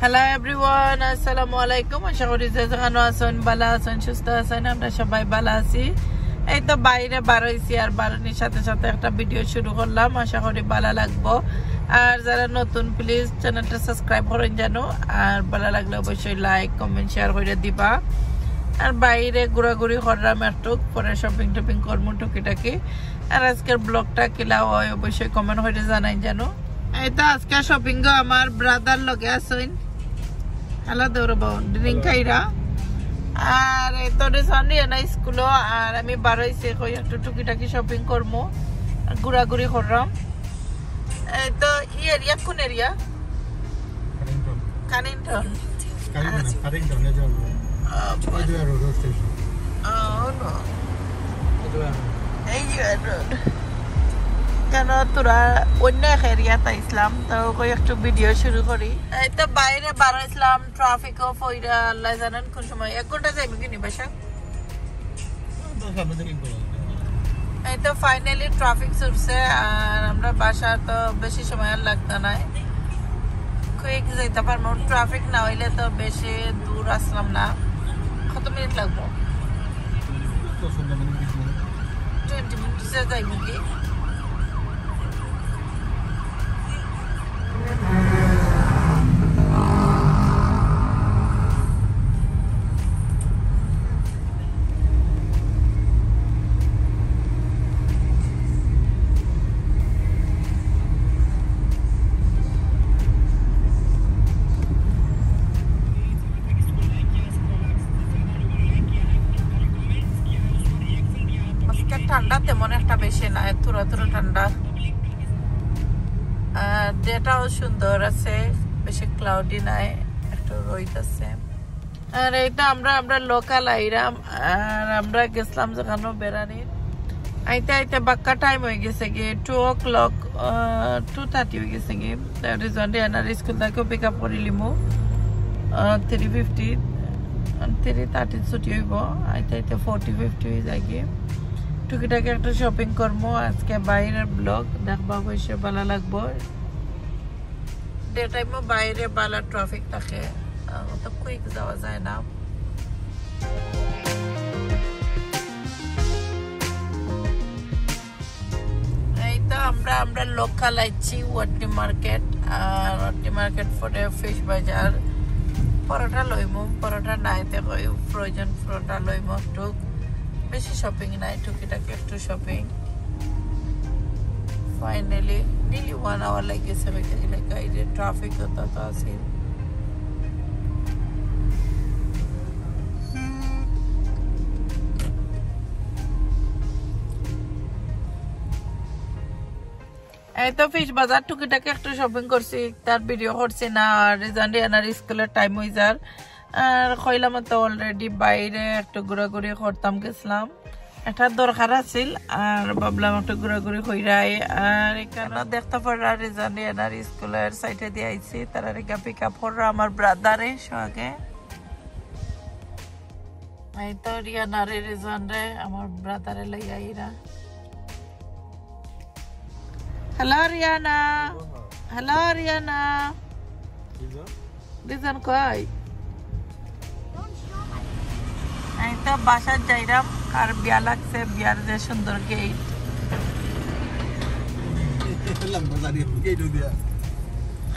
Hello everyone, assalamu alaikum. আশা করি যে যেখানে আছেন ভালো আছেন সুস্থ আছেন আমরা সবাই ভালো আছি। এই তো বাইরে বার হইছি আর বারণের সাথে সাথে একটা ভিডিও শুরু করলাম, আশা করি ভালো লাগবো। আর যারা নতুন প্লিজ চ্যানেলটা সাবস্ক্রাইব করেন জানো, আর ভালো লাগলে অবশ্যই লাইক কমেন্ট শেয়ার করে দিবা। আর বাইরে ঘোরাঘুরি করলাম একটু, পরে শপিং টপিং করবো টুকিটাকি। আর আজকের ব্লগটা কিলা হয় অবশ্যই কমেন্ট করে জানাই জানো। এই তো আজকে শপিং গো আমার ব্রাদার লগে আছেন, হ্যালো দৌড়ব ড্রিঙ্ক খাইরা। আর এই তো রিসেন্টলি না স্কুলও, আর আমি বার হইছি কই একটু টুকিটাকি শপিং করবো, ঘোরাঘুরি করলাম। এই তো ই এরিয়া কোন এরিয়া? কানিংটন। কেন তোরা অন্য এক এরিয়াতে ইসলাম তো কই একটু ভিডিও শুরু করি। এই তো বাইরে বার হইছিলাম, ট্রাফিকও ফইরা আল্লাহ জানেন কোন সময় 1 ঘন্টা যাইব কিনি বাসা। এই তো ফাইনালি ট্রাফিক ছুটছে আর আমরা বাসা তো বেশি সময় আর লাগতো না, কুইক যাইতে পারবো। ট্রাফিক না হইলে তো বেশি দূর আসলাম না। কত মিনিট লাগবো? 20 মিনিটে যাইব কি? ঠান্ডা তেমন একটা বেশি না, থোড়া থোড়া ঠান্ডা। যেটাও সুন্দর আছে, বেশি ক্লাউডি নাই, একটু রোদ আছে। আর এইটা আমরা লোকাল আইরাম, আর আমরা গেছিলাম যেখানে বেড়ানি। আইতে আইতে বাক্কা টাইম হয়ে গেছে গিয়ে 2 o'clock, 2:30 হয়ে গেছে গিয়ে। স্কুল থেকে পিক আপ করে লিমু 3:50, 3:30 ছুটি হইব। আইতে আইতে 40-50 হয়ে যায় গিয়ে। টুকিটাকি একটা শপিং করবো। আজকে বাইরের ব্লগ দেখবা, অবশ্যই ভালো লাগবো। ডে টাইমও বাইরে ভালো ট্রাফিক থাকে, অত কুইক যাওয়া যায় না। এই তো আমরা লোকাল আইছি ওয়াটনি মার্কেট, আর ওয়াটনি মার্কেট পরে ফিশ বাজার। পরোটা লইমু, পরোটা নাইতে কই প্রয়োজন পরোটা লইমু একটু, বেশি শপিং নাই, টুকিটাকি একটু শপিং। ফাইনালি নিলি 1 hour লাগেছে এলাকায়, ট্রাফিক হতো তো আছে। এই তো ফিশ বাজার টুকিটাকি একটু শপিং করছি, তার ভিডিও করছি না। আর স্কুলের টাইম হয়ে যার, আর কইলাম তো অলরেডি বাইরে একটু ঘোরাঘুরি করতাম গেছিলাম, একটা দরকার আছিল আর ভাবলাম একটু ঘোরাঘুরি কইরাই। আর এখানে দেখতে পারা রিজানিয়ানার স্কুলের সাইডে দিয়ে আইছি, তারা রেখা পিক আপ কররা আমার ব্রাদারে সঙ্গে। এই তো রিয়ানারে রিজান রে আমার ব্রাদারে লইয়া আইরা। হ্যালো রিয়ানা, হ্যালো রিয়ানা, রিজান কই? এই তো বাসার যাইরাম, আর বিয়া লাগছে, বিয়ার যে সুন্দর গেট।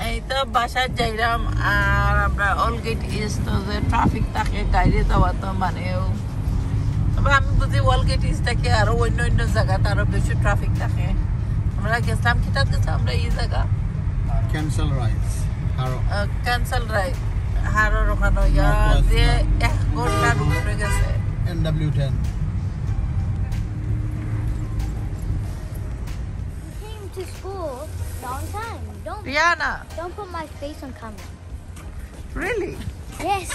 এই তো বাসার যাইরাম, আর আমরা অল গেট ইস্ট যে ট্রাফিক থাকে গাড়ি যাওয়া তো মানেও, তবে আমি বুঝি অল গেট ইস্ট থাকে আরো অন্য অন্য জায়গাতে আরো বেশি ট্রাফিক থাকে। আমরা গেছিলাম কিটাত গেছিলাম আমরা এই জায়গা ক্যান্সেল রাইড হারোর ওখানে যে 1 ঘন্টার উপরে গেছে। NW10 came to school on time. Rihanna, Don't put my face on camera. Really? Yes.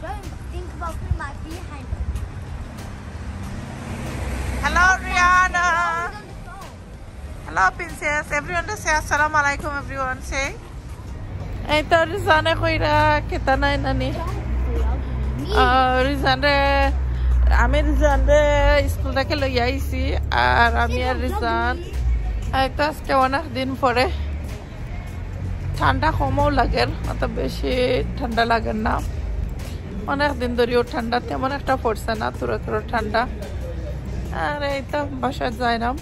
Don't think about putting my behind me. Hello Rihanna. Hello princess. Everyone to say assalamu alaikum everyone say. এই তো রিজানে কইরা কেতা নাই নানি। রিজানে আমি রিজানে school থেকে লই আইছি, আর আমি আর রিজান এই তো আজকে অনেক দিন পরে ঠান্ডা কমও লাগে, অত বেশি ঠান্ডা লাগে না। অনেক দিন ধরেও ঠান্ডা তেমন একটা পড়ছে না, তোরা ঠান্ডা। আর এই তো বাসায় যাইলাম।